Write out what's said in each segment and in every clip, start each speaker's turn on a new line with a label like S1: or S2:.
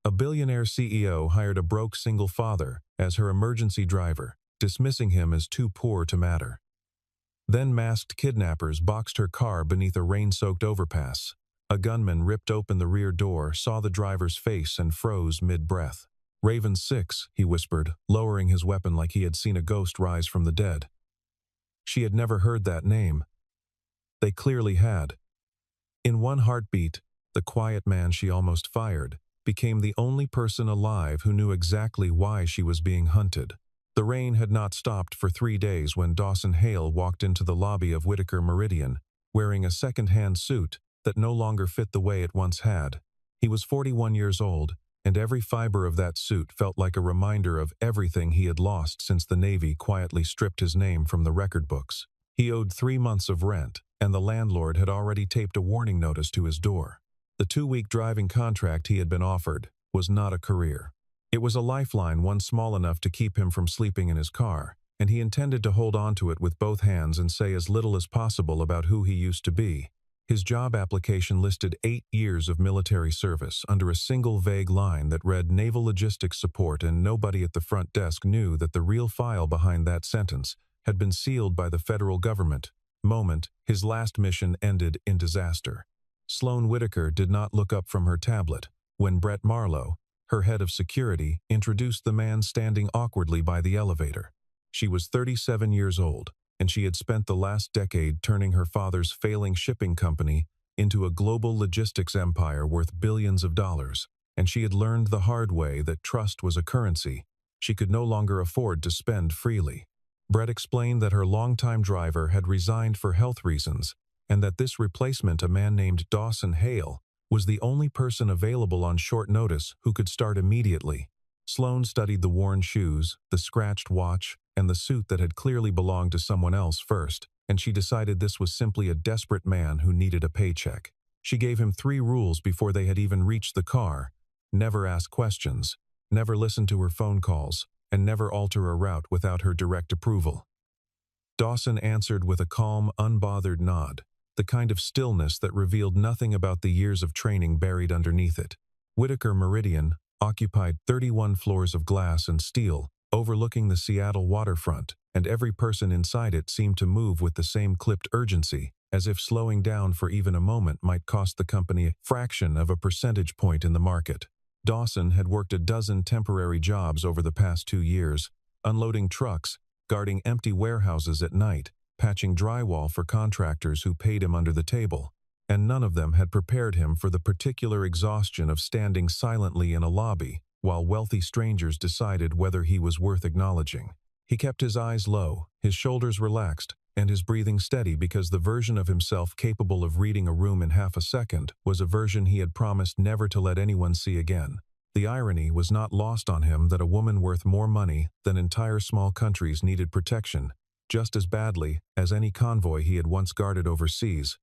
S1: A billionaire CEO hired a broke single father as her emergency driver, dismissing him as too poor to matter. Then masked kidnappers boxed her car beneath a rain-soaked overpass. A gunman ripped open the rear door, saw the driver's face, and froze mid-breath. "Raven 6, he whispered, lowering his weapon like he had seen a ghost rise from the dead. She had never heard that name. They clearly had. In one heartbeat, the quiet man she almost fired became the only person alive who knew exactly why she was being hunted. The rain had not stopped for 3 days when Dawson Hale walked into the lobby of Whitaker Meridian, wearing a second-hand suit that no longer fit the way it once had. He was 41 years old, and every fiber of that suit felt like a reminder of everything he had lost since the Navy quietly stripped his name from the record books. He owed 3 months of rent, and the landlord had already taped a warning notice to his door. The 2-week driving contract he had been offered was not a career. It was a lifeline, one small enough to keep him from sleeping in his car, and he intended to hold on to it with both hands and say as little as possible about who he used to be. His job application listed 8 years of military service under a single vague line that read Naval Logistics Support, and nobody at the front desk knew that the real file behind that sentence had been sealed by the federal government. Moment, his last mission ended in disaster. Sloane Whitaker did not look up from her tablet when Brett Marlowe, her head of security, introduced the man standing awkwardly by the elevator. She was 37 years old, and she had spent the last decade turning her father's failing shipping company into a global logistics empire worth billions of dollars. And she had learned the hard way that trust was a currency she could no longer afford to spend freely. Brett explained that her longtime driver had resigned for health reasons, and that this replacement, a man named Dawson Hale, was the only person available on short notice who could start immediately. Sloane studied the worn shoes, the scratched watch, and the suit that had clearly belonged to someone else first, and she decided this was simply a desperate man who needed a paycheck. She gave him 3 rules before they had even reached the car: never ask questions, never listen to her phone calls, and never alter a route without her direct approval. Dawson answered with a calm, unbothered nod, the kind of stillness that revealed nothing about the years of training buried underneath it. Whitaker Meridian occupied 31 floors of glass and steel, overlooking the Seattle waterfront, and every person inside it seemed to move with the same clipped urgency, as if slowing down for even a moment might cost the company a fraction of a percentage point in the market. Dawson had worked a dozen temporary jobs over the past 2 years, unloading trucks, guarding empty warehouses at night, patching drywall for contractors who paid him under the table, and none of them had prepared him for the particular exhaustion of standing silently in a lobby while wealthy strangers decided whether he was worth acknowledging. He kept his eyes low, his shoulders relaxed, and his breathing steady because the version of himself capable of reading a room in half a second was a version he had promised never to let anyone see again. The irony was not lost on him that a woman worth more money than entire small countries needed protection just as badly as any convoy he had once guarded overseas.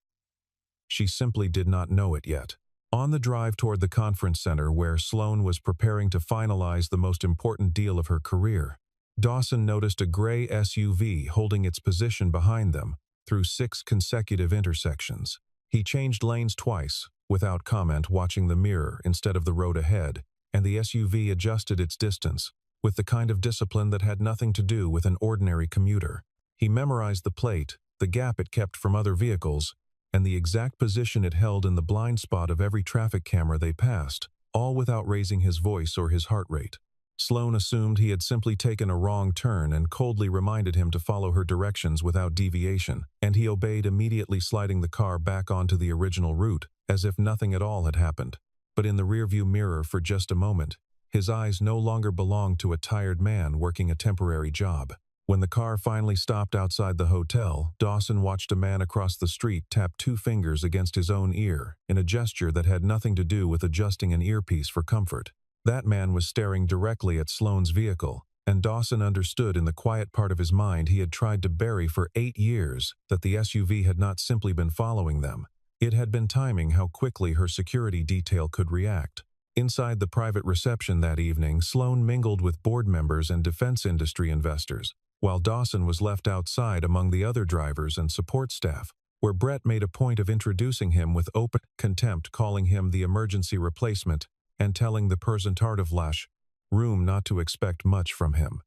S1: She simply did not know it yet. On the drive toward the conference center where Sloane was preparing to finalize the most important deal of her career, Dawson noticed a gray SUV holding its position behind them through 6 consecutive intersections. He changed lanes twice, without comment, watching the mirror instead of the road ahead, and the SUV adjusted its distance, with the kind of discipline that had nothing to do with an ordinary commuter. He memorized the plate, the gap it kept from other vehicles, and the exact position it held in the blind spot of every traffic camera they passed, all without raising his voice or his heart rate. Sloane assumed he had simply taken a wrong turn and coldly reminded him to follow her directions without deviation, and he obeyed, immediately sliding the car back onto the original route, as if nothing at all had happened. But in the rearview mirror for just a moment, his eyes no longer belonged to a tired man working a temporary job. When the car finally stopped outside the hotel, Dawson watched a man across the street tap 2 fingers against his own ear in a gesture that had nothing to do with adjusting an earpiece for comfort. That man was staring directly at Sloane's vehicle, and Dawson understood in the quiet part of his mind he had tried to bury for 8 years that the SUV had not simply been following them. It had been timing how quickly her security detail could react. Inside the private reception that evening, Sloane mingled with board members and defense industry investors, while Dawson was left outside among the other drivers and support staff, where Brett made a point of introducing him with open contempt, calling him the emergency replacement and telling the Präsentativlash room not to expect much from him.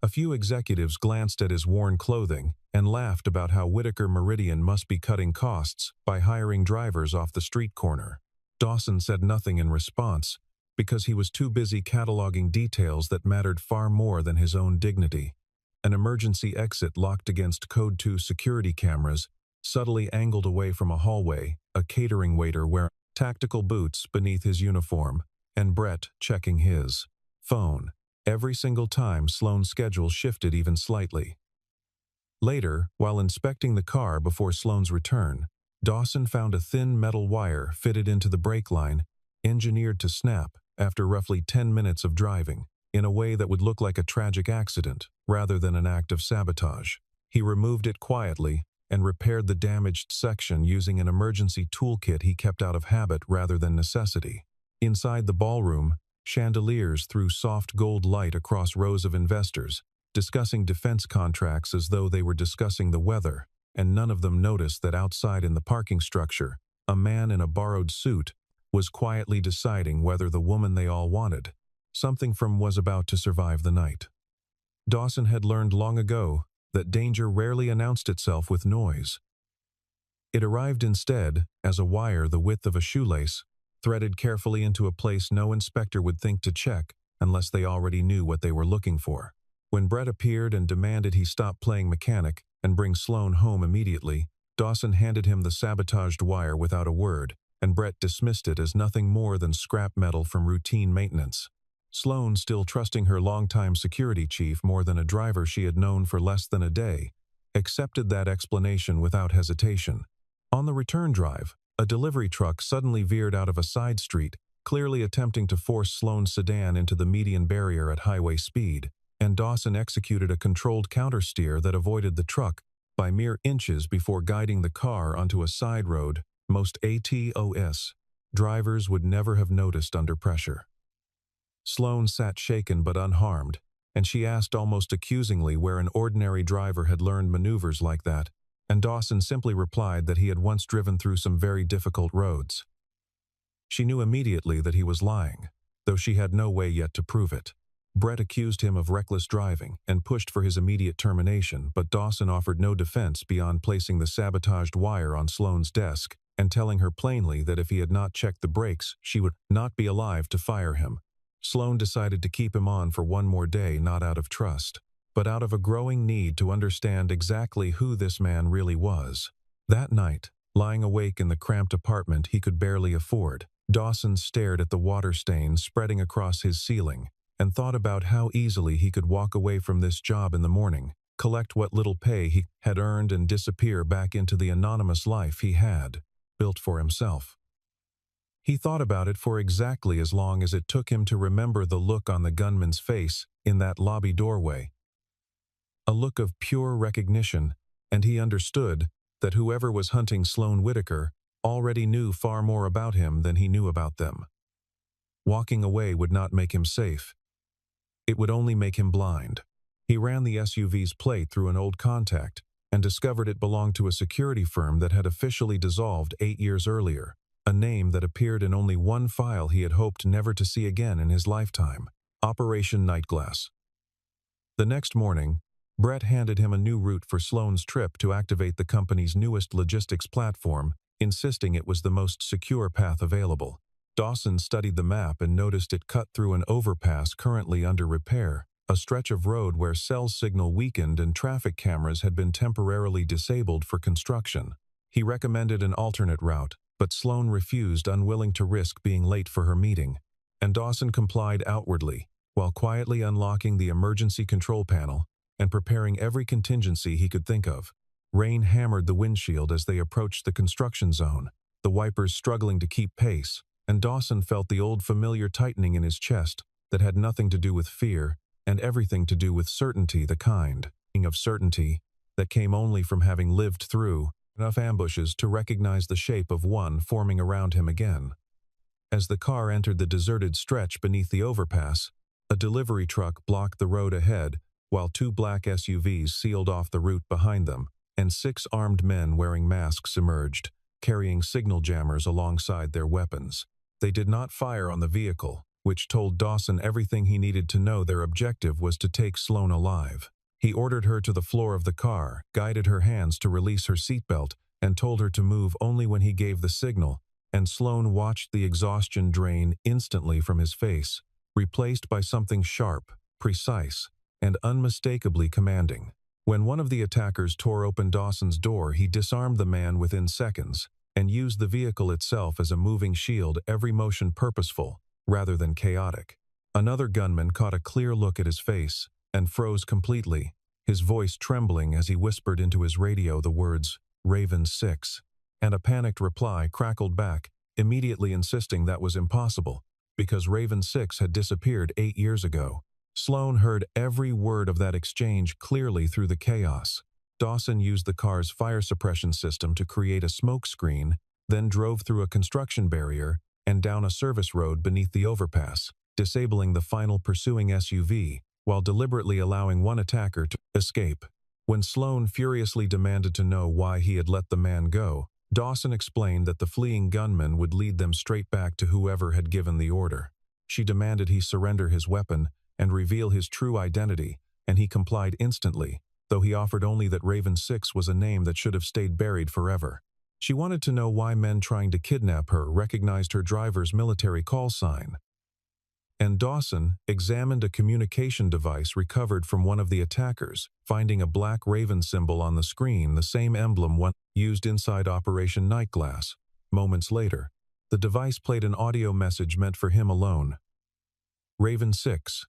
S1: A few executives glanced at his worn clothing and laughed about how Whitaker Meridian must be cutting costs by hiring drivers off the street corner. Dawson said nothing in response because he was too busy cataloging details that mattered far more than his own dignity. An emergency exit locked against Code 2 security cameras, subtly angled away from a hallway, a catering waiter wearing tactical boots beneath his uniform, and Brett checking his phone. Every single time Sloane's schedule shifted even slightly. Later, while inspecting the car before Sloane's return, Dawson found a thin metal wire fitted into the brake line, engineered to snap after roughly 10 minutes of driving, in a way that would look like a tragic accident rather than an act of sabotage. He removed it quietly and repaired the damaged section using an emergency toolkit he kept out of habit rather than necessity. Inside the ballroom, chandeliers threw soft gold light across rows of investors, discussing defense contracts as though they were discussing the weather, and none of them noticed that outside in the parking structure, a man in a borrowed suit was quietly deciding whether the woman they all wanted, something from, was about to survive the night. Dawson had learned long ago that danger rarely announced itself with noise. It arrived instead as a wire the width of a shoelace, threaded carefully into a place no inspector would think to check unless they already knew what they were looking for. When Brett appeared and demanded he stop playing mechanic and bring Sloane home immediately, Dawson handed him the sabotaged wire without a word, and Brett dismissed it as nothing more than scrap metal from routine maintenance. Sloane, still trusting her longtime security chief more than a driver she had known for less than a day, accepted that explanation without hesitation. On the return drive, a delivery truck suddenly veered out of a side street, clearly attempting to force Sloane's sedan into the median barrier at highway speed, and Dawson executed a controlled countersteer that avoided the truck by mere inches before guiding the car onto a side road most ATOS drivers would never have noticed under pressure. Sloane sat shaken but unharmed, and she asked almost accusingly where an ordinary driver had learned maneuvers like that, and Dawson simply replied that he had once driven through some very difficult roads. She knew immediately that he was lying, though she had no way yet to prove it. Brett accused him of reckless driving and pushed for his immediate termination, but Dawson offered no defense beyond placing the sabotaged wire on Sloane's desk and telling her plainly that if he had not checked the brakes, she would not be alive to fire him. Sloane decided to keep him on for one more day, not out of trust, but out of a growing need to understand exactly who this man really was. That night, lying awake in the cramped apartment he could barely afford, Dawson stared at the water stains spreading across his ceiling and thought about how easily he could walk away from this job in the morning, collect what little pay he had earned, and disappear back into the anonymous life he had built for himself. He thought about it for exactly as long as it took him to remember the look on the gunman's face in that lobby doorway. A look of pure recognition, and he understood that whoever was hunting Sloane Whitaker already knew far more about him than he knew about them. Walking away would not make him safe. It would only make him blind. He ran the SUV's plate through an old contact and discovered it belonged to a security firm that had officially dissolved 8 years earlier, a name that appeared in only one file he had hoped never to see again in his lifetime: Operation Nightglass. The next morning, Brett handed him a new route for Sloane's trip to activate the company's newest logistics platform, insisting it was the most secure path available. Dawson studied the map and noticed it cut through an overpass currently under repair, a stretch of road where cell signal weakened and traffic cameras had been temporarily disabled for construction. He recommended an alternate route, but Sloane refused, unwilling to risk being late for her meeting, and Dawson complied outwardly, while quietly unlocking the emergency control panel and preparing every contingency he could think of. Rain hammered the windshield as they approached the construction zone, the wipers struggling to keep pace, and Dawson felt the old familiar tightening in his chest that had nothing to do with fear and everything to do with certainty, the kind of certainty that came only from having lived through enough ambushes to recognize the shape of one forming around him again. As the car entered the deserted stretch beneath the overpass, a delivery truck blocked the road ahead, while 2 black SUVs sealed off the route behind them, and 6 armed men wearing masks emerged, carrying signal jammers alongside their weapons. They did not fire on the vehicle, which told Dawson everything he needed to know. Their objective was to take Sloane alive. He ordered her to the floor of the car, guided her hands to release her seatbelt, and told her to move only when he gave the signal, and Sloane watched the exhaustion drain instantly from his face, replaced by something sharp, precise, and unmistakably commanding. When one of the attackers tore open Dawson's door, he disarmed the man within seconds, and used the vehicle itself as a moving shield, every motion purposeful, rather than chaotic. Another gunman caught a clear look at his face, and froze completely, his voice trembling as he whispered into his radio the words, "Raven 6, and a panicked reply crackled back, immediately insisting that was impossible, because Raven 6 had disappeared 8 years ago. Sloane heard every word of that exchange clearly through the chaos. Dawson used the car's fire suppression system to create a smoke screen, then drove through a construction barrier and down a service road beneath the overpass, disabling the final pursuing SUV, while deliberately allowing one attacker to escape. When Sloane furiously demanded to know why he had let the man go, Dawson explained that the fleeing gunman would lead them straight back to whoever had given the order. She demanded he surrender his weapon and reveal his true identity, and he complied instantly, though he offered only that Raven 6 was a name that should have stayed buried forever. She wanted to know why men trying to kidnap her recognized her driver's military call sign. And Dawson examined a communication device recovered from one of the attackers, finding a black raven symbol on the screen, the same emblem one used inside Operation Nightglass. Moments later, the device played an audio message meant for him alone. Raven 6.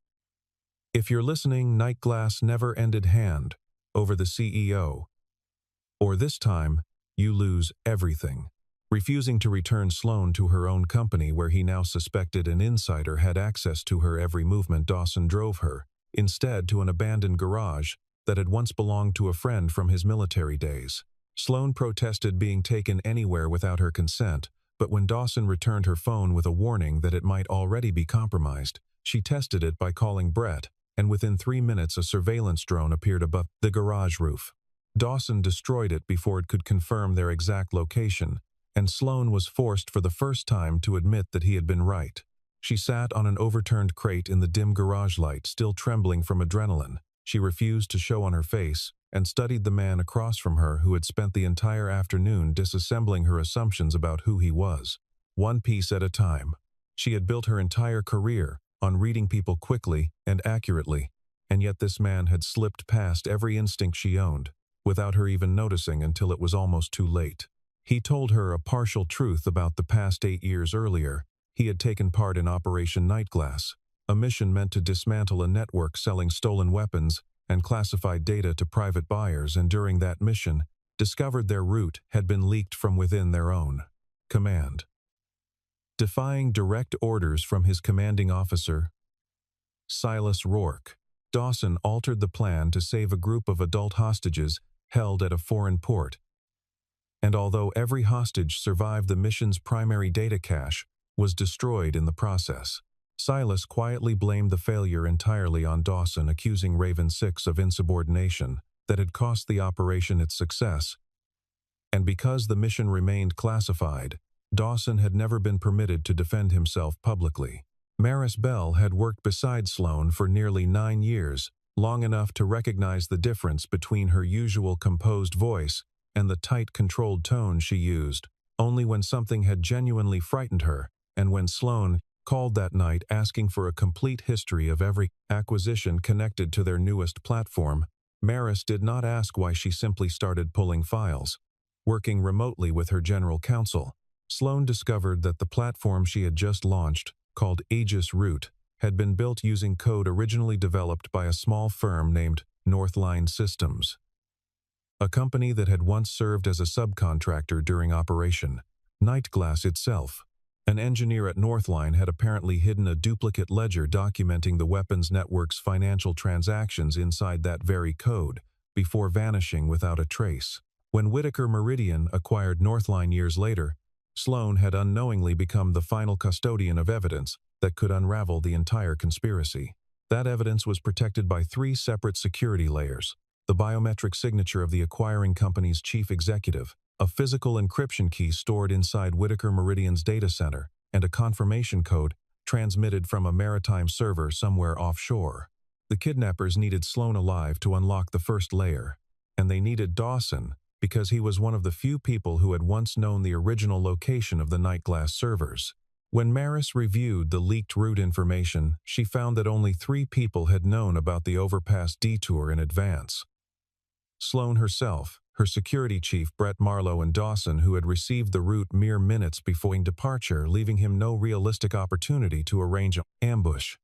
S1: If you're listening, Nightglass never ended hand over the CEO. Or this time, you lose everything. Refusing to return Sloane to her own company where he now suspected an insider had access to her every movement, Dawson drove her, instead, to an abandoned garage that had once belonged to a friend from his military days. Sloane protested being taken anywhere without her consent, but when Dawson returned her phone with a warning that it might already be compromised, she tested it by calling Brett, and within 3 minutes a surveillance drone appeared above the garage roof. Dawson destroyed it before it could confirm their exact location, and Sloane was forced for the first time to admit that he had been right. She sat on an overturned crate in the dim garage light, still trembling from adrenaline. She refused to show on her face, and studied the man across from her who had spent the entire afternoon disassembling her assumptions about who he was. One piece at a time. She had built her entire career on reading people quickly and accurately, and yet this man had slipped past every instinct she owned, without her even noticing until it was almost too late. He told her a partial truth about the past 8 years earlier. He had taken part in Operation Nightglass, a mission meant to dismantle a network selling stolen weapons and classified data to private buyers, and during that mission, discovered their route had been leaked from within their own command. Defying direct orders from his commanding officer, Silas Rourke, Dawson altered the plan to save a group of adult hostages held at a foreign port. And although every hostage survived, the mission's primary data cache was destroyed in the process. Silas quietly blamed the failure entirely on Dawson, accusing Raven 6 of insubordination that had cost the operation its success. And because the mission remained classified, Dawson had never been permitted to defend himself publicly. Maris Bell had worked beside Sloane for nearly 9 years, long enough to recognize the difference between her usual composed voice and the tight, controlled tone she used, only when something had genuinely frightened her, and when Sloane called that night asking for a complete history of every acquisition connected to their newest platform. Maris did not ask why. She simply started pulling files. Working remotely with her general counsel, Sloane discovered that the platform she had just launched, called Aegis Root, had been built using code originally developed by a small firm named Northline Systems, a company that had once served as a subcontractor during Operation Nightglass itself. An engineer at Northline had apparently hidden a duplicate ledger documenting the weapons network's financial transactions inside that very code, before vanishing without a trace. When Whitaker Meridian acquired Northline years later, Sloane had unknowingly become the final custodian of evidence that could unravel the entire conspiracy. That evidence was protected by 3 separate security layers: the biometric signature of the acquiring company's chief executive, a physical encryption key stored inside Whitaker Meridian's data center, and a confirmation code transmitted from a maritime server somewhere offshore. The kidnappers needed Sloan alive to unlock the first layer, and they needed Dawson because he was one of the few people who had once known the original location of the Nightglass servers. When Maris reviewed the leaked route information, she found that only 3 people had known about the overpass detour in advance. Sloan herself, her security chief Brett Marlowe, and Dawson, who had received the route mere minutes before departure, leaving him no realistic opportunity to arrange an ambush.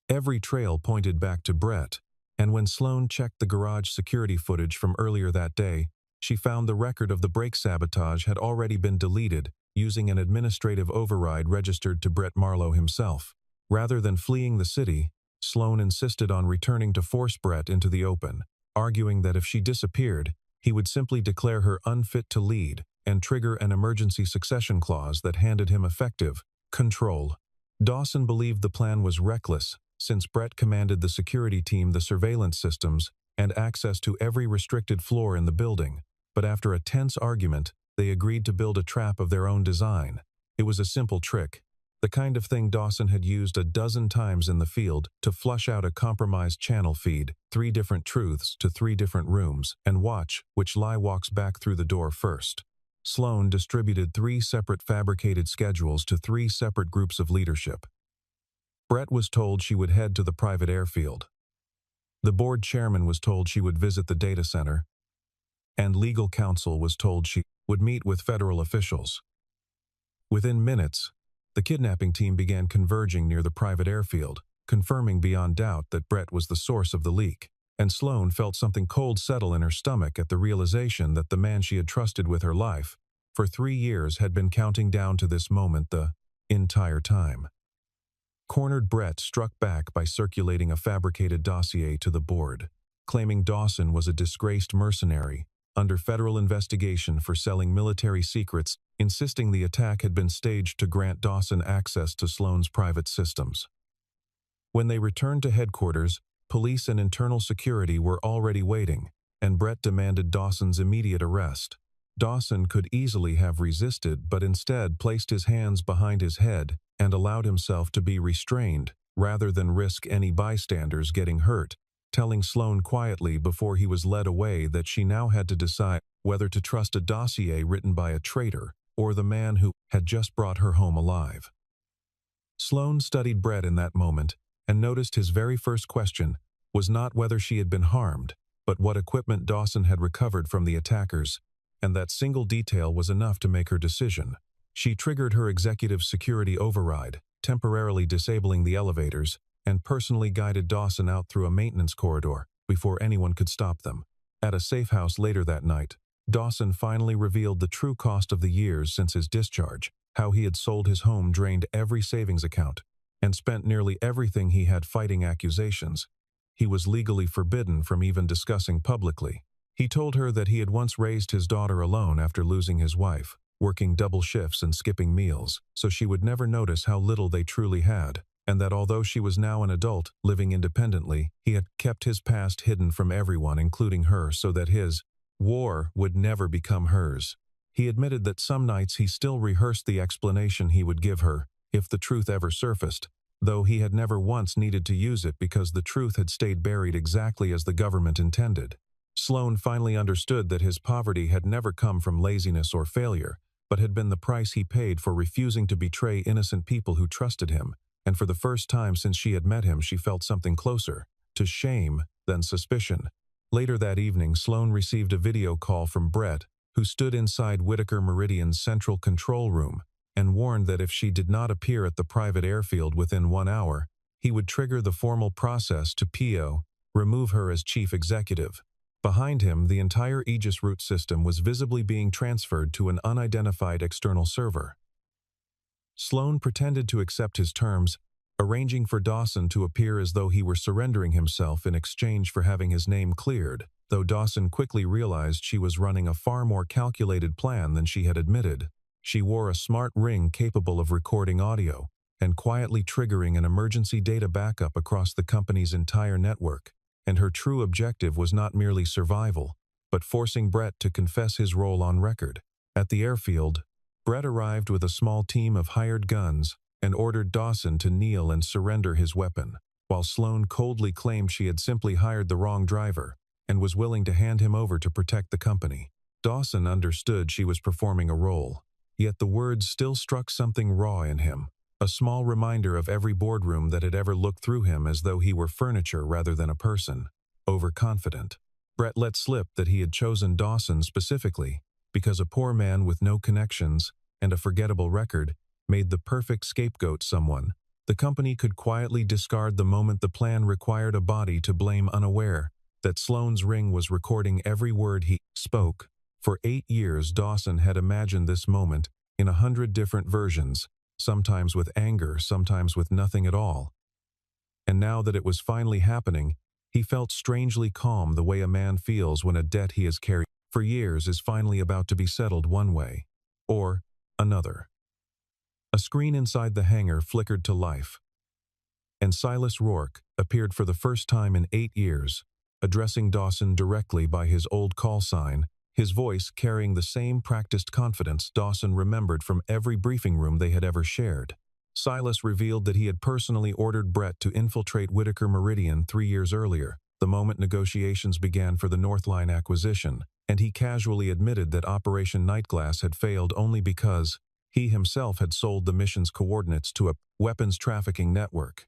S1: Every trail pointed back to Brett, and when Sloan checked the garage security footage from earlier that day, she found the record of the brake sabotage had already been deleted using an administrative override registered to Brett Marlowe himself. Rather than fleeing the city, Sloan insisted on returning to force Brett into the open, arguing that if she disappeared, he would simply declare her unfit to lead and trigger an emergency succession clause that handed him effective control. Dawson believed the plan was reckless, since Brett commanded the security team, the surveillance systems, and access to every restricted floor in the building, but after a tense argument, they agreed to build a trap of their own design. It was a simple trick, the kind of thing Dawson had used a dozen times in the field to flush out a compromised channel feed, 3 different truths to 3 different rooms, and watch which lie walks back through the door first. Sloan distributed 3 separate fabricated schedules to 3 separate groups of leadership. Brett was told she would head to the private airfield. The board chairman was told she would visit the data center, and legal counsel was told she would meet with federal officials. Within minutes, the kidnapping team began converging near the private airfield, confirming beyond doubt that Brett was the source of the leak, and Sloan felt something cold settle in her stomach at the realization that the man she had trusted with her life for 3 years had been counting down to this moment the entire time. Cornered Brett struck back by circulating a fabricated dossier to the board, claiming Dawson was a disgraced mercenary under federal investigation for selling military secrets, insisting the attack had been staged to grant Dawson access to Sloan's private systems. When they returned to headquarters, police and internal security were already waiting, and Brett demanded Dawson's immediate arrest. Dawson could easily have resisted, but instead placed his hands behind his head and allowed himself to be restrained rather than risk any bystanders getting hurt, telling Sloan quietly before he was led away that she now had to decide whether to trust a dossier written by a traitor or the man who had just brought her home alive. Sloan studied Brett in that moment and noticed his very first question was not whether she had been harmed, but what equipment Dawson had recovered from the attackers, and that single detail was enough to make her decision. She triggered her executive security override, temporarily disabling the elevators, and personally guided Dawson out through a maintenance corridor before anyone could stop them. At a safe house later that night, Dawson finally revealed the true cost of the years since his discharge, how he had sold his home, drained every savings account, and spent nearly everything he had fighting accusations he was legally forbidden from even discussing publicly. He told her that he had once raised his daughter alone after losing his wife, working double shifts and skipping meals, so she would never notice how little they truly had, and that although she was now an adult, living independently, he had kept his past hidden from everyone, including her, so that his war would never become hers. He admitted that some nights he still rehearsed the explanation he would give her, if the truth ever surfaced, though he had never once needed to use it because the truth had stayed buried exactly as the government intended. Sloan finally understood that his poverty had never come from laziness or failure, but had been the price he paid for refusing to betray innocent people who trusted him, and for the first time since she had met him she felt something closer to shame than suspicion. Later that evening, Sloan received a video call from Brett, who stood inside Whitaker Meridian's central control room, and warned that if she did not appear at the private airfield within 1 hour, he would trigger the formal process to PO, remove her as chief executive. Behind him, the entire Aegis route system was visibly being transferred to an unidentified external server. Sloan pretended to accept his terms, arranging for Dawson to appear as though he were surrendering himself in exchange for having his name cleared, though Dawson quickly realized she was running a far more calculated plan than she had admitted. She wore a smart ring capable of recording audio and quietly triggering an emergency data backup across the company's entire network, and her true objective was not merely survival, but forcing Brett to confess his role on record. At the airfield, Brett arrived with a small team of hired guns and ordered Dawson to kneel and surrender his weapon, while Sloane coldly claimed she had simply hired the wrong driver and was willing to hand him over to protect the company. Dawson understood she was performing a role, yet the words still struck something raw in him, a small reminder of every boardroom that had ever looked through him as though he were furniture rather than a person. Overconfident. Brett let slip that he had chosen Dawson specifically because a poor man with no connections and a forgettable record made the perfect scapegoat someone the company could quietly discard the moment the plan required a body to blame, unaware that Sloane's ring was recording every word he spoke. For 8 years Dawson had imagined this moment in 100 different versions, sometimes with anger, sometimes with nothing at all. And now that it was finally happening, he felt strangely calm, the way a man feels when a debt he has carried for years is finally about to be settled one way or another. A screen inside the hangar flickered to life, and Silas Rourke appeared for the first time in 8 years, addressing Dawson directly by his old call sign, his voice carrying the same practiced confidence Dawson remembered from every briefing room they had ever shared. Silas revealed that he had personally ordered Brett to infiltrate Whitaker Meridian 3 years earlier, the moment negotiations began for the Northline acquisition, and he casually admitted that Operation Nightglass had failed only because he himself had sold the mission's coordinates to a weapons trafficking network.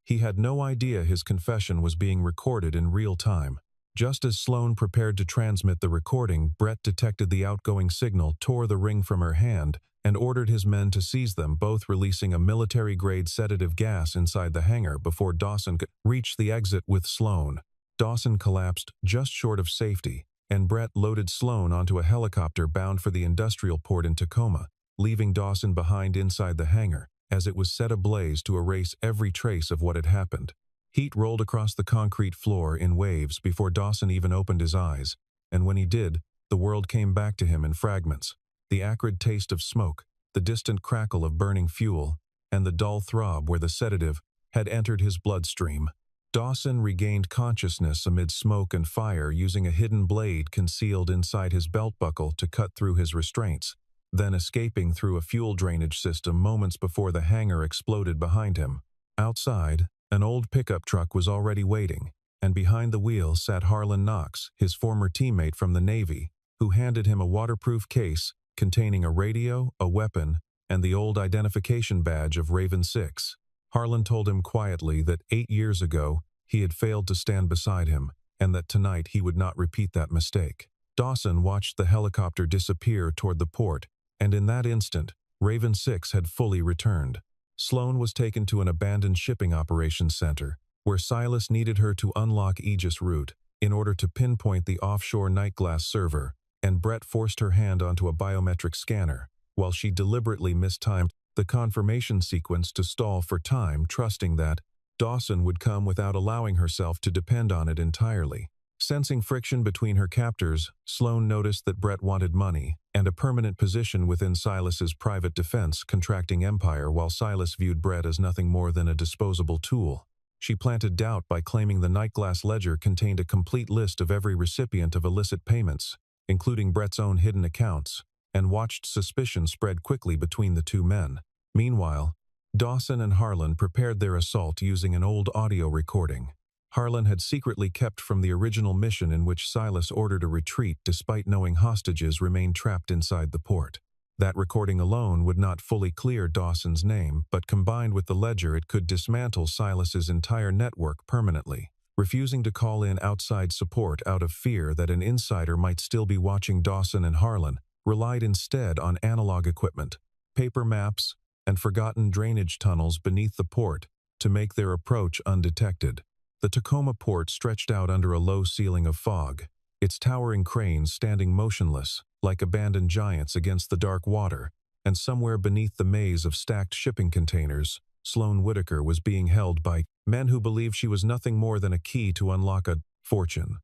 S1: He had no idea his confession was being recorded in real time. Just as Sloane prepared to transmit the recording, Brett detected the outgoing signal, tore the ring from her hand, and ordered his men to seize them, both releasing a military-grade sedative gas inside the hangar before Dawson could reach the exit with Sloane. Dawson collapsed just short of safety, and Brett loaded Sloane onto a helicopter bound for the industrial port in Tacoma, leaving Dawson behind inside the hangar, as it was set ablaze to erase every trace of what had happened. Heat rolled across the concrete floor in waves before Dawson even opened his eyes, and when he did, the world came back to him in fragments. The acrid taste of smoke, the distant crackle of burning fuel, and the dull throb where the sedative had entered his bloodstream. Dawson regained consciousness amid smoke and fire, using a hidden blade concealed inside his belt buckle to cut through his restraints, then escaping through a fuel drainage system moments before the hangar exploded behind him. Outside, an old pickup truck was already waiting, and behind the wheel sat Harlan Knox, his former teammate from the Navy, who handed him a waterproof case containing a radio, a weapon, and the old identification badge of Raven 6. Harlan told him quietly that 8 years ago he had failed to stand beside him, and that tonight he would not repeat that mistake. Dawson watched the helicopter disappear toward the port, and in that instant, Raven 6 had fully returned. Sloane was taken to an abandoned shipping operations center, where Silas needed her to unlock Aegis route in order to pinpoint the offshore Nightglass server, and Brett forced her hand onto a biometric scanner, while she deliberately mistimed the confirmation sequence to stall for time, trusting that Dawson would come without allowing herself to depend on it entirely. Sensing friction between her captors, Sloane noticed that Brett wanted money and a permanent position within Silas's private defense contracting empire, while Silas viewed Brett as nothing more than a disposable tool. She planted doubt by claiming the Nightglass ledger contained a complete list of every recipient of illicit payments, including Brett's own hidden accounts, and watched suspicion spread quickly between the two men. Meanwhile, Dawson and Harlan prepared their assault using an old audio recording Harlan had secretly kept from the original mission, in which Silas ordered a retreat despite knowing hostages remained trapped inside the port. That recording alone would not fully clear Dawson's name, but combined with the ledger it could dismantle Silas's entire network permanently. Refusing to call in outside support out of fear that an insider might still be watching Dawson and Harlan, relied instead on analog equipment, paper maps, and forgotten drainage tunnels beneath the port to make their approach undetected. The Tacoma port stretched out under a low ceiling of fog, its towering cranes standing motionless, like abandoned giants against the dark water, and somewhere beneath the maze of stacked shipping containers, Sloane Whitaker was being held by men who believed she was nothing more than a key to unlock a fortune.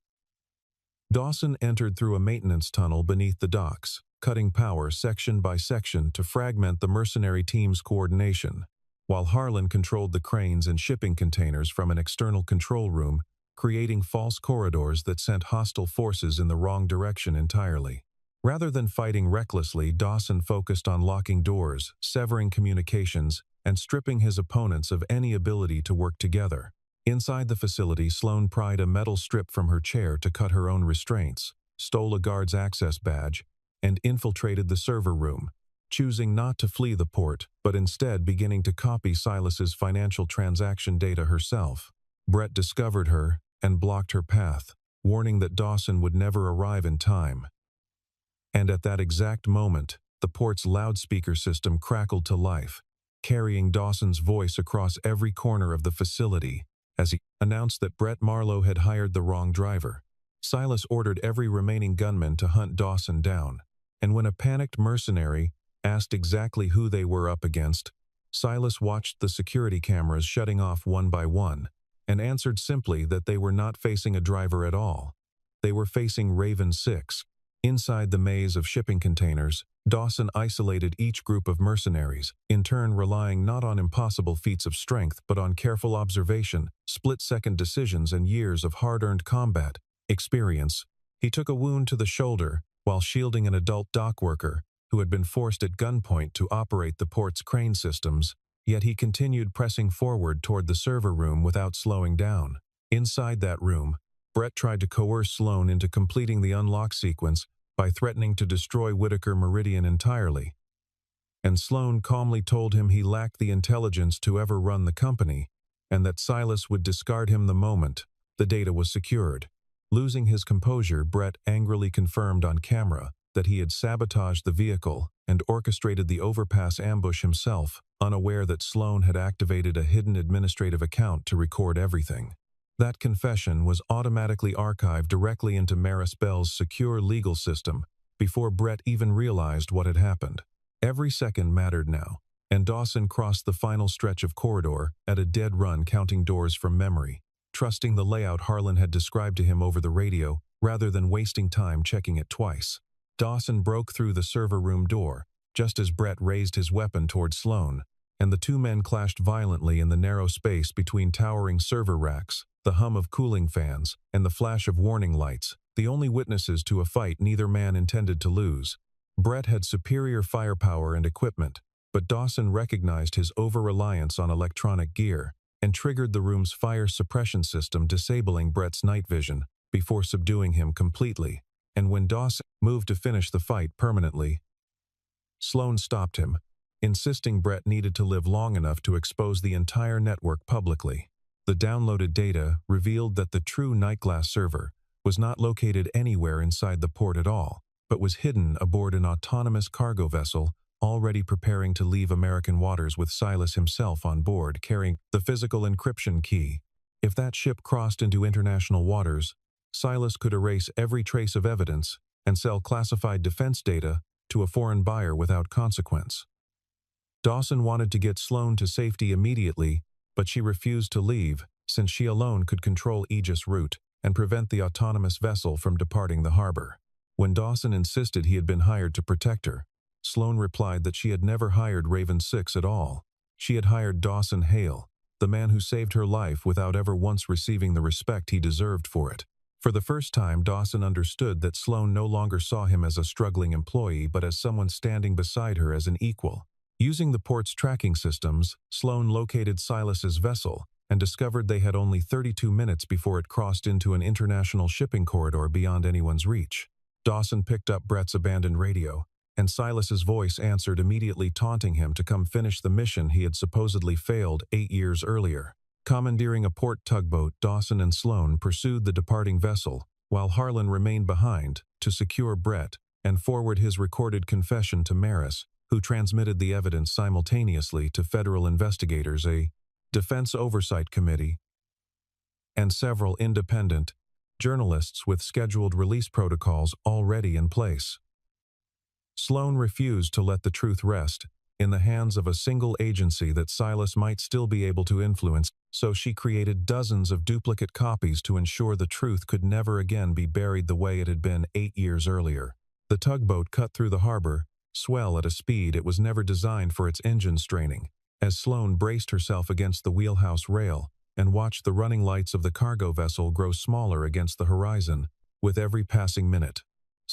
S1: Dawson entered through a maintenance tunnel beneath the docks, cutting power section by section to fragment the mercenary team's coordination, while Harlan controlled the cranes and shipping containers from an external control room, creating false corridors that sent hostile forces in the wrong direction entirely. Rather than fighting recklessly, Dawson focused on locking doors, severing communications, and stripping his opponents of any ability to work together. Inside the facility, Sloane pried a metal strip from her chair to cut her own restraints, stole a guard's access badge, and infiltrated the server room, choosing not to flee the port, but instead beginning to copy Silas's financial transaction data herself. Brett discovered her and blocked her path, warning that Dawson would never arrive in time. And at that exact moment, the port's loudspeaker system crackled to life, carrying Dawson's voice across every corner of the facility, as he announced that Brett Marlowe had hired the wrong driver. Silas ordered every remaining gunman to hunt Dawson down, and when a panicked mercenary asked exactly who they were up against, Silas watched the security cameras shutting off one by one, and answered simply that they were not facing a driver at all. They were facing Raven 6. Inside the maze of shipping containers, Dawson isolated each group of mercenaries, in turn relying not on impossible feats of strength but on careful observation, split-second decisions, and years of hard-earned combat experience. He took a wound to the shoulder while shielding an adult dock worker who had been forced at gunpoint to operate the port's crane systems, yet he continued pressing forward toward the server room without slowing down. Inside that room, Brett tried to coerce Sloane into completing the unlock sequence by threatening to destroy Whitaker Meridian entirely. And Sloane calmly told him he lacked the intelligence to ever run the company, and that Silas would discard him the moment the data was secured. Losing his composure, Brett angrily confirmed on camera that he had sabotaged the vehicle and orchestrated the overpass ambush himself, unaware that Sloane had activated a hidden administrative account to record everything. That confession was automatically archived directly into Maris Bell's secure legal system before Brett even realized what had happened. Every second mattered now, and Dawson crossed the final stretch of corridor at a dead run, counting doors from memory, trusting the layout Harlan had described to him over the radio rather than wasting time checking it twice. Dawson broke through the server room door just as Brett raised his weapon toward Sloane, and the two men clashed violently in the narrow space between towering server racks, the hum of cooling fans, and the flash of warning lights, the only witnesses to a fight neither man intended to lose. Brett had superior firepower and equipment, but Dawson recognized his over-reliance on electronic gear and triggered the room's fire suppression system, disabling Brett's night vision before subduing him completely. And when Dawson moved to finish the fight permanently, Sloane stopped him, insisting Brett needed to live long enough to expose the entire network publicly. The downloaded data revealed that the true Nightglass server was not located anywhere inside the port at all, but was hidden aboard an autonomous cargo vessel already preparing to leave American waters, with Silas himself on board carrying the physical encryption key. If that ship crossed into international waters, Silas could erase every trace of evidence and sell classified defense data to a foreign buyer without consequence. Dawson wanted to get Sloane to safety immediately, but she refused to leave since she alone could control Aegis route and prevent the autonomous vessel from departing the harbor. When Dawson insisted he had been hired to protect her, Sloane replied that she had never hired Raven 6 at all. She had hired Dawson Hale, the man who saved her life without ever once receiving the respect he deserved for it. For the first time, Dawson understood that Sloane no longer saw him as a struggling employee but as someone standing beside her as an equal. Using the port's tracking systems, Sloane located Silas's vessel and discovered they had only 32 minutes before it crossed into an international shipping corridor beyond anyone's reach. Dawson picked up Brett's abandoned radio, and Silas's voice answered immediately, taunting him to come finish the mission he had supposedly failed 8 years earlier. Commandeering a port tugboat, Dawson and Sloane pursued the departing vessel, while Harlan remained behind to secure Brett and forward his recorded confession to Maris, who transmitted the evidence simultaneously to federal investigators, a Defense Oversight Committee, and several independent journalists with scheduled release protocols already in place. Sloane refused to let the truth rest in the hands of a single agency that Silas might still be able to influence, so she created dozens of duplicate copies to ensure the truth could never again be buried the way it had been 8 years earlier. The tugboat cut through the harbor, swell at a speed it was never designed for its engine straining, as Sloane braced herself against the wheelhouse rail and watched the running lights of the cargo vessel grow smaller against the horizon with every passing minute.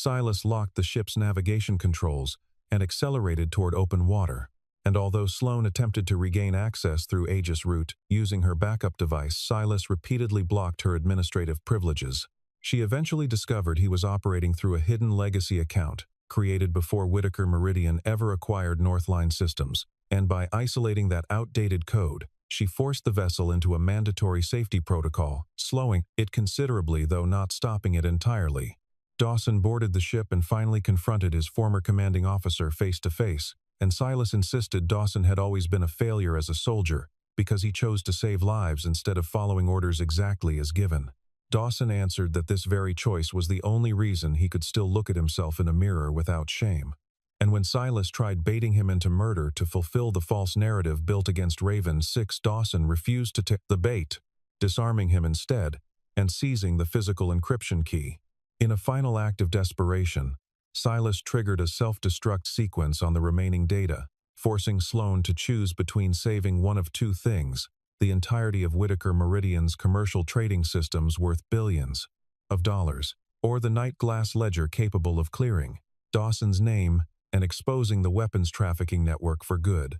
S1: Silas locked the ship's navigation controls and accelerated toward open water. And although Sloane attempted to regain access through Aegis route using her backup device, Silas repeatedly blocked her administrative privileges. She eventually discovered he was operating through a hidden legacy account, created before Whittaker Meridian ever acquired Northline systems, and by isolating that outdated code, she forced the vessel into a mandatory safety protocol, slowing it considerably though not stopping it entirely. Dawson boarded the ship and finally confronted his former commanding officer face to face, and Silas insisted Dawson had always been a failure as a soldier because he chose to save lives instead of following orders exactly as given. Dawson answered that this very choice was the only reason he could still look at himself in a mirror without shame. And when Silas tried baiting him into murder to fulfill the false narrative built against Raven 6, Dawson refused to take the bait, disarming him instead and seizing the physical encryption key. In a final act of desperation, Silas triggered a self-destruct sequence on the remaining data, forcing Sloane to choose between saving one of two things: the entirety of Whittaker Meridian's commercial trading systems worth billions of dollars, or the night glass ledger capable of clearing Dawson's name and exposing the weapons trafficking network for good.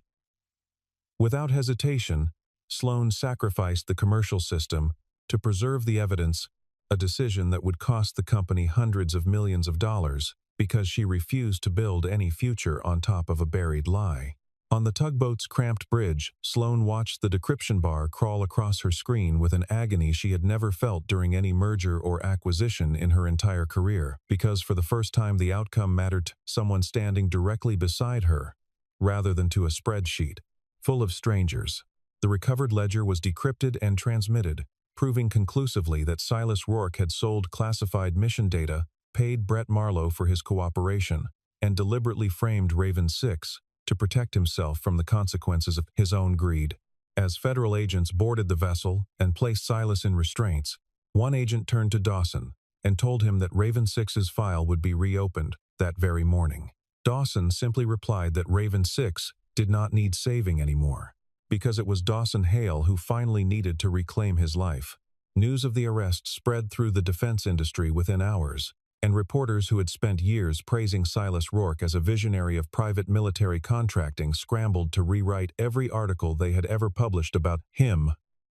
S1: Without hesitation, Sloane sacrificed the commercial system to preserve the evidence, a decision that would cost the company hundreds of millions of dollars because she refused to build any future on top of a buried lie. On the tugboat's cramped bridge, Sloane watched the decryption bar crawl across her screen with an agony she had never felt during any merger or acquisition in her entire career, because for the first time the outcome mattered to someone standing directly beside her, rather than to a spreadsheet full of strangers. The recovered ledger was decrypted and transmitted, proving conclusively that Silas Rourke had sold classified mission data, paid Brett Marlowe for his cooperation, and deliberately framed Raven 6 to protect himself from the consequences of his own greed. As federal agents boarded the vessel and placed Silas in restraints, one agent turned to Dawson and told him that Raven 6's file would be reopened that very morning. Dawson simply replied that Raven 6 did not need saving anymore, because it was Dawson Hale who finally needed to reclaim his life. News of the arrest spread through the defense industry within hours, and reporters who had spent years praising Silas Rourke as a visionary of private military contracting scrambled to rewrite every article they had ever published about him.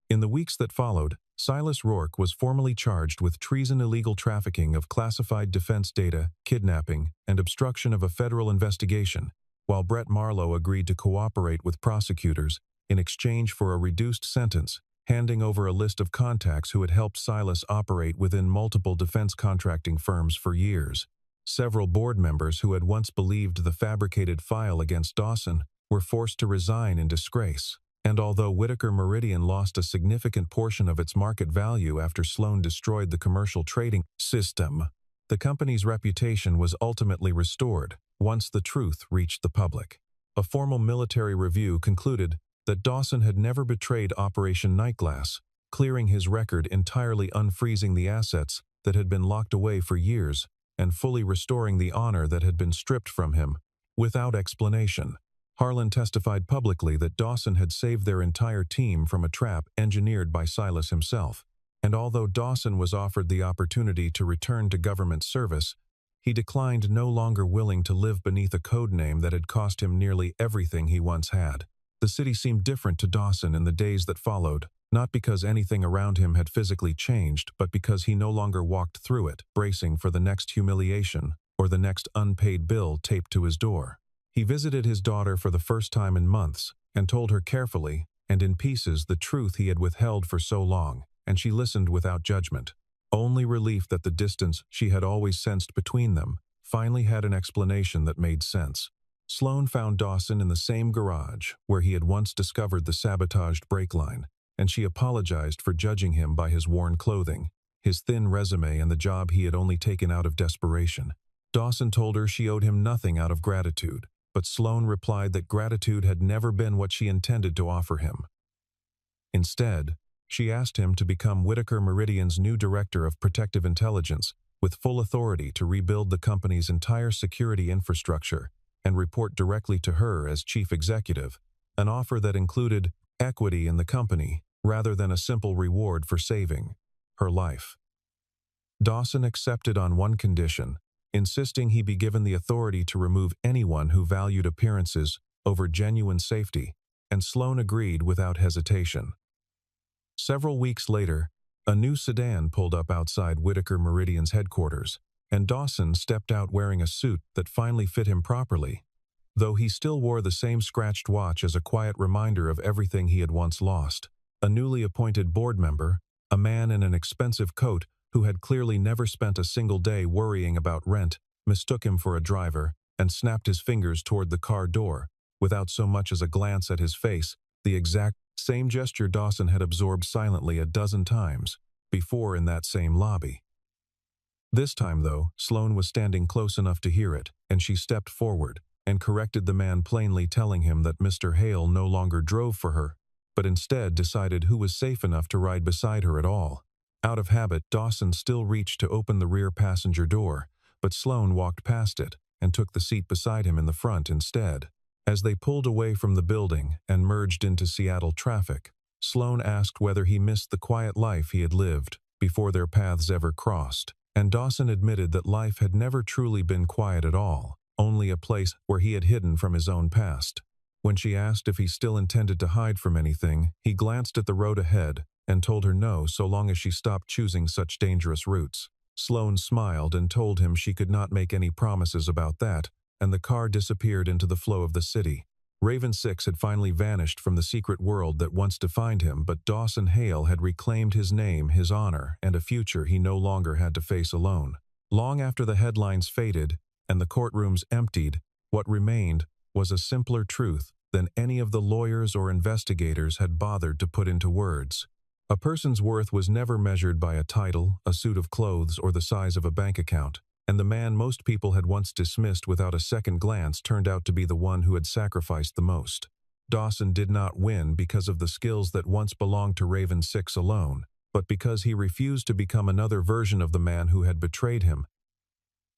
S1: In the weeks that followed, Silas Rourke was formally charged with treason, illegal trafficking of classified defense data, kidnapping, and obstruction of a federal investigation, while Brett Marlowe agreed to cooperate with prosecutors in exchange for a reduced sentence, handing over a list of contacts who had helped Silas operate within multiple defense contracting firms for years. Several board members who had once believed the fabricated file against Dawson were forced to resign in disgrace. And although Whittaker Meridian lost a significant portion of its market value after Sloane destroyed the commercial trading system, the company's reputation was ultimately restored once the truth reached the public. A formal military review concluded that Dawson had never betrayed Operation Nightglass, clearing his record entirely, unfreezing the assets that had been locked away for years and fully restoring the honor that had been stripped from him without explanation. Harlan testified publicly that Dawson had saved their entire team from a trap engineered by Silas himself, and although Dawson was offered the opportunity to return to government service, he declined, no longer willing to live beneath a code name that had cost him nearly everything he once had. The city seemed different to Dawson in the days that followed, not because anything around him had physically changed, but because he no longer walked through it, bracing for the next humiliation or the next unpaid bill taped to his door. He visited his daughter for the first time in months and told her carefully and in pieces the truth he had withheld for so long, and she listened without judgment. Only relief that the distance she had always sensed between them finally had an explanation that made sense. Sloane found Dawson in the same garage where he had once discovered the sabotaged brake line, and she apologized for judging him by his worn clothing, his thin resume, and the job he had only taken out of desperation. Dawson told her she owed him nothing out of gratitude, but Sloane replied that gratitude had never been what she intended to offer him. Instead, she asked him to become Whittaker Meridian's new director of protective intelligence, with full authority to rebuild the company's entire security infrastructure and report directly to her as chief executive, an offer that included equity in the company rather than a simple reward for saving her life. Dawson accepted on one condition: insisting he be given the authority to remove anyone who valued appearances over genuine safety, and Sloan agreed without hesitation. Several weeks later, a new sedan pulled up outside Whitaker Meridian's headquarters, and Dawson stepped out wearing a suit that finally fit him properly, though he still wore the same scratched watch as a quiet reminder of everything he had once lost. A newly appointed board member, a man in an expensive coat who had clearly never spent a single day worrying about rent, mistook him for a driver and snapped his fingers toward the car door, without so much as a glance at his face, the exact same gesture Dawson had absorbed silently a dozen times before in that same lobby. This time, though, Sloan was standing close enough to hear it, and she stepped forward and corrected the man, plainly telling him that Mr. Hale no longer drove for her, but instead decided who was safe enough to ride beside her at all. Out of habit, Dawson still reached to open the rear passenger door, but Sloan walked past it and took the seat beside him in the front instead. As they pulled away from the building and merged into Seattle traffic, Sloan asked whether he missed the quiet life he had lived before their paths ever crossed, and Dawson admitted that life had never truly been quiet at all, only a place where he had hidden from his own past. When she asked if he still intended to hide from anything, he glanced at the road ahead and told her no, so long as she stopped choosing such dangerous routes. Sloan smiled and told him she could not make any promises about that, and the car disappeared into the flow of the city. Raven 6 had finally vanished from the secret world that once defined him, but Dawson Hale had reclaimed his name, his honor, and a future he no longer had to face alone. Long after the headlines faded and the courtrooms emptied, what remained was a simpler truth than any of the lawyers or investigators had bothered to put into words. A person's worth was never measured by a title, a suit of clothes, or the size of a bank account, and the man most people had once dismissed without a second glance turned out to be the one who had sacrificed the most. Dawson did not win because of the skills that once belonged to Raven 6 alone, but because he refused to become another version of the man who had betrayed him,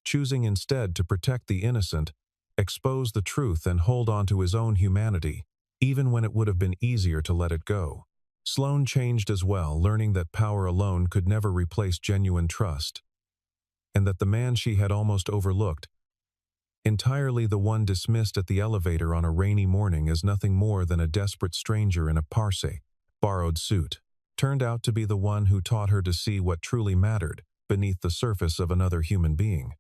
S1: choosing instead to protect the innocent, expose the truth, and hold on to his own humanity, even when it would have been easier to let it go. Sloan changed as well, learning that power alone could never replace genuine trust, and that the man she had almost overlooked, entirely the one dismissed at the elevator on a rainy morning as nothing more than a desperate stranger in a borrowed suit, turned out to be the one who taught her to see what truly mattered beneath the surface of another human being.